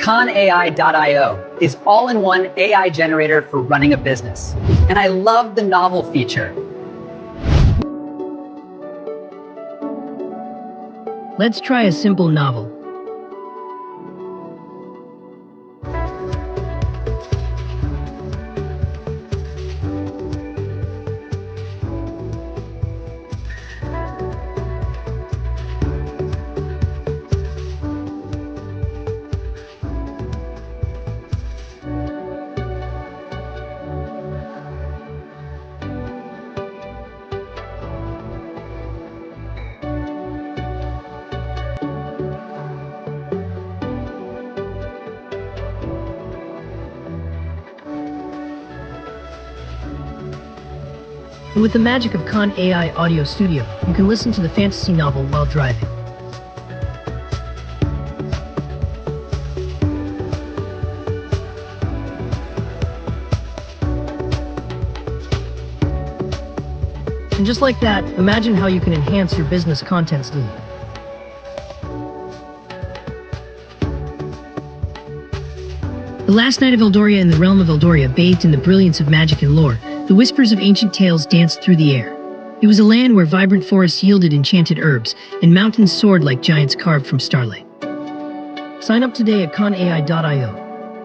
KhanAI.io is all-in-one AI generator for running a business. And I love the novel feature. Let's try a simple novel. And with the magic of Khan AI Audio Studio, you can listen to the fantasy novel while driving. And just like that, imagine how you can enhance your business content stream. The last night of Eldoria in the realm of Eldoria bathed in the brilliance of magic and lore. The whispers of ancient tales danced through the air. It was a land where vibrant forests yielded enchanted herbs, and mountains soared like giants carved from starlight. Sign up today at KhanAI.io.